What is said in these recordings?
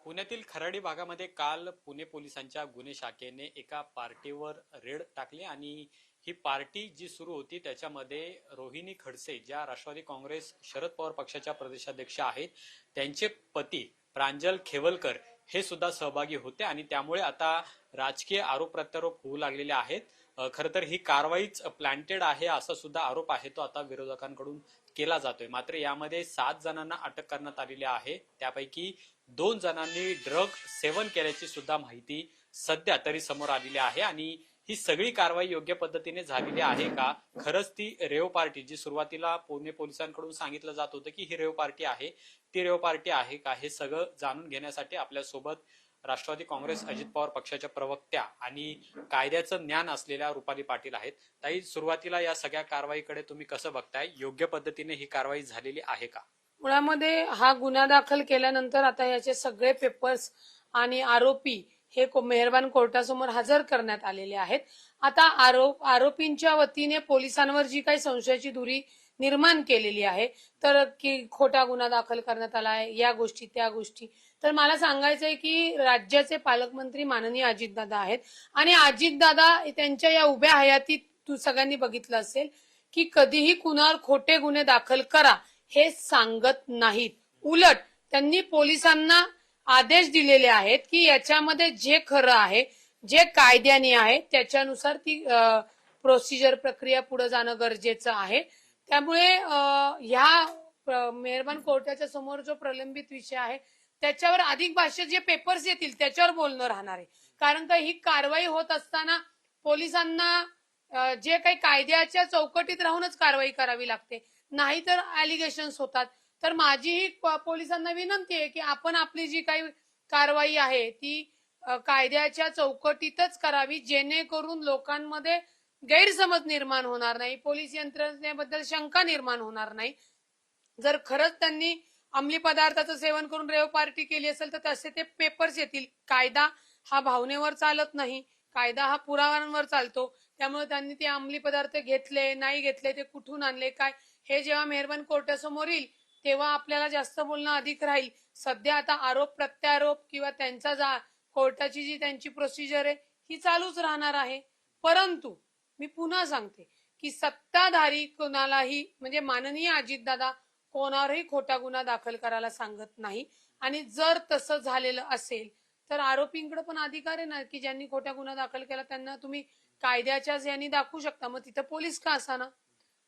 पुण्यातील खराडी भागामध्ये काल पुणे पोलिसांच्या गुन्हे शाखेने एका पार्टीवर रेड टाकली आणि ही पार्टी जी सुरू होती त्याच्यामध्ये रोहिणी खडसे ज्या राष्ट्रवादी काँग्रेस शरद पवार पक्षाच्या प्रदेशाध्यक्ष आहेत त्यांचे पती प्रांजल खेवलकर हे सुद्धा सहभागी होते आणि त्यामुळे आता राजकीय आरोप प्रत्यारोप होऊ लागलेले आहेत. खरं तर ही कारवाईच प्लॅन्टेड आहे असा सुद्धा आरोप आहे तो आता विरोधकांकडून केला जातोय. मात्र यामध्ये 7 जणांना अटक करण्यात आलेली आहे. त्यापैकी 2 जणांनी ड्रग सेवन केल्याची सुद्धा माहिती सध्या तरी समोर आलेली आहे. आणि ही सगळी कारवाई योग्य पद्धतीने झालेली आहे का, खरंच ती रेव पार्टी जी सुरुवातीला पुणे पोलिसांकडून सांगितलं जात होतं की ही रेव पार्टी आहे, ती रेव पार्टी आहे का, हे सगळं जाणून घेण्यासाठी आपल्यासोबत राष्ट्रवादी काँग्रेस अजित पवार पक्षाच्या प्रवक्त्या आणि कायद्याचं ज्ञान असलेल्या रुपाली पाटील आहेत. ताई, सुरुवातीला या सगळ्या कारवाईकडे तुम्ही कसं बघताय? योग्य पद्धतीने ही कारवाई झालेली आहे का? मुळामध्ये हा गुन्हा दाखल केल्यानंतर आता याचे सगळे पेपर्स आणि आरोपी हे मेहरबान कोर्टासमोर हजर करण्यात आलेले आहेत. आता आरोपींच्या वतीने पोलिसांवर जी काही संशयाची धुरी निर्माण केलेली आहे, तर की खोटा गुन्हा दाखल करण्यात आला आहे, या गोष्टी त्या गोष्टी, तर मला सांगायचंय की राज्याचे पालकमंत्री माननीय अजितदादा आहेत आणि अजितदादा त्यांच्या या उभ्या हयातीत सगळ्यांनी बघितलं असेल की कधीही कुणावर खोटे गुन्हे दाखल करा हे सांगत नाहीत. उलट त्यांनी पोलिसांना आदेश दिलेले आहेत की याच्यामध्ये जे खरं आहे, जे कायद्याने आहे त्याच्यानुसार ती प्रोसिजर प्रक्रिया पुढे जाणं गरजेचं आहे. त्यामुळे ह्या मेहरबान कोर्टाच्या समोर जो प्रलंबित विषय आहे त्याच्यावर अधिक भाष्य जे पेपर्स येतील त्याच्यावर बोलणं राहणार आहे. कारण का ही कारवाई होत असताना पोलिसांना जे काही कायद्याच्या चौकटीत राहूनच कारवाई करावी लागते, नाहीतर अलिगेशन्स होतात. तर माझी ही पोलिसांना विनंती आहे की आपण आपली जी काही कारवाई आहे ती कायद्याच्या चौकटीतच करावी, जेणेकरून लोकांमध्ये गैरसमज निर्माण होणार नाही, पोलीस यंत्रणेबद्दल शंका निर्माण होणार नाही. जर खरंच त्यांनी अंमली पदार्थाचं सेवन करून रेव पार्टी केली असेल तर तसे ते पेपर्स येतील. कायदा हा भावनेवर चालत नाही, कायदा हा पुराव्यांवर चालतो. त्यामुळे त्यांनी ते अंमली पदार्थ घेतले नाही घेतले, ते कुठून आणले काय, हे जेव्हा मेहरबान कोर्टासमोर येईल तेव्हा आपल्याला जास्त बोलणं अधिक राहील. सध्या आता आरोप प्रत्यारोप किंवा त्यांचा कोर्टाची जी त्यांची प्रोसिजर आहे ही चालूच राहणार आहे. परंतु मी पुन्हा सांगते की सत्ताधारी कोणालाही म्हणजे माननीय अजितदादा कोणावरही खोटा गुन्हा दाखल करायला सांगत नाही. आणि जर तसं झालेलं असेल तर आरोपींकडे पण अधिकार आहे ना की ज्यांनी खोटा गुन्हा दाखल केला त्यांना तुम्ही कायद्याच्याच यांनी दाखवू शकता. मग तिथे पोलीस का असाना,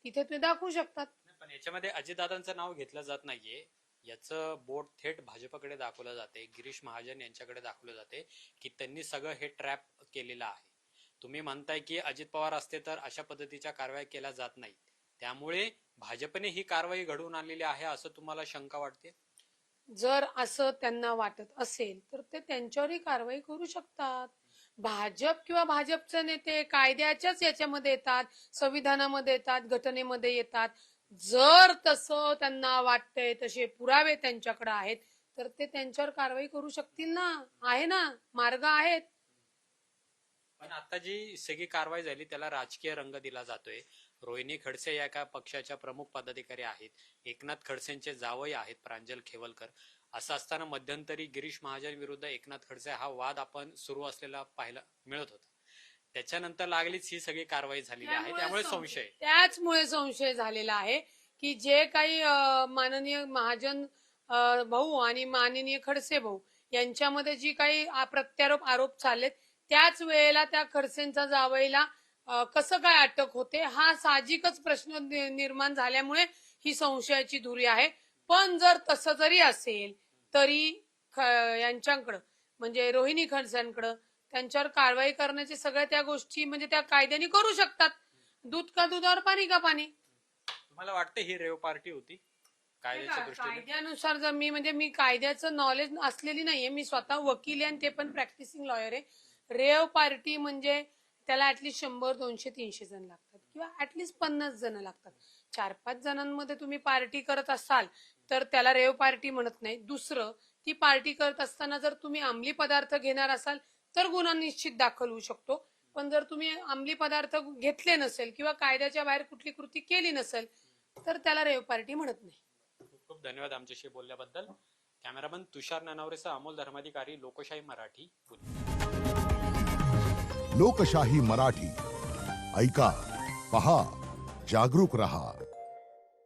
तिथे तुम्ही दाखवू शकतात. पण याच्यामध्ये अजितदादांचं नाव घेतलं जात नाहीये. याचं बोट थेट भाजपकडे दाखवलं जाते, गिरीश महाजन यांच्याकडे दाखवलं जाते की त्यांनी सगळं हे ट्रॅप केलेलं आहे. तुम्ही म्हणताय की अजित पवार असते तर अशा पद्धतीच्या कारवाई केल्या जात नाहीत, त्यामुळे भाजपने ही कारवाई घडवून आणलेली आहे असं तुम्हाला शंका वाटते? जर असं त्यांना वाटत असेल तर ते त्यांच्यावरही कारवाई करू शकतात. भाजप किंवा भाजपचे नेते कायद्याच्याच याच्यामध्ये येतात, संविधानामध्ये येतात, घटनेमध्ये येतात. जर तसं त्यांना वाटतंय, तसे पुरावे त्यांच्याकडे आहेत, तर ते त्यांच्यावर कारवाई करू शकतील ना, आहे ना, मार्ग आहेत. पण आता जी सगळी कारवाई झाली त्याला राजकीय रंग दिला जातोय. रोहिणी खडसे या एका पक्षाच्या प्रमुख पदाधिकारी आहेत, एकनाथ खडसेंचे जावई आहेत प्रांजल खेवलकर. असं असताना मध्यंतरी गिरीश महाजन विरुद्ध एकनाथ खडसे हा वाद आपण सुरू असलेला पाहायला मिळत होता. त्याच्यानंतर लागलीच ही सगळी कारवाई झालेली आहे, त्यामुळे संशय त्याचमुळे संशय झालेला आहे की जे काही माननीय महाजन भाऊ आणि माननीय खडसे भाऊ यांच्यामध्ये जी काही प्रत्यारोप आरोप चाललेत त्याच वेळेला त्या खडसेंचा जावईला कसं काय अटक होते हा साहजिकच प्रश्न निर्माण झाल्यामुळे ही संशयाची धुरी आहे. पण जर तसं जरी असेल तरी यांच्याकडं म्हणजे रोहिणी खडसेंकडं त्यांच्यावर कारवाई करण्याची सगळ्या त्या गोष्टी म्हणजे त्या कायद्याने करू शकतात. दूध का दुधावर पाणी का पाणी. तुम्हाला वाटतं ही रेव पार्टी होती कायद्याच्या दृष्टीने? कायद्यानुसार जर मी कायद्याचं नॉलेज असलेली नाहीये, मी स्वतः वकील आहे आणि ते पण प्रॅक्टिसिंग लॉयर आहे. रेव पार्टी म्हणजे त्याला ऍटलीस्ट 100, 200, 300 जण लागतात किंवा ऍटलीस्ट 50 जण लागतात. 4-5 जणांमध्ये तुम्ही पार्टी करत असाल तर त्याला रेव पार्टी म्हणत नाही. दुसरं, ती पार्टी करत असताना जर तुम्ही अंमली पदार्थ घेणार असाल तर गुन्हा निश्चित दाखल होऊ शकतो. पण जर तुम्ही अंमली पदार्थ घेतले नसेल किंवा कायद्याच्या बाहेर कुठली कृती केली नसेल तर त्याला रेव पार्टी म्हणत नाही. खूप खूप धन्यवाद आमच्याशी बोलल्याबद्दल. कॅमेरामन तुषार ननावरेसह अमोल धर्माधिकारी, लोकशाही मराठी, पुणे. लोकशाही मराठी ऐका, पहा, जागरूक रहा.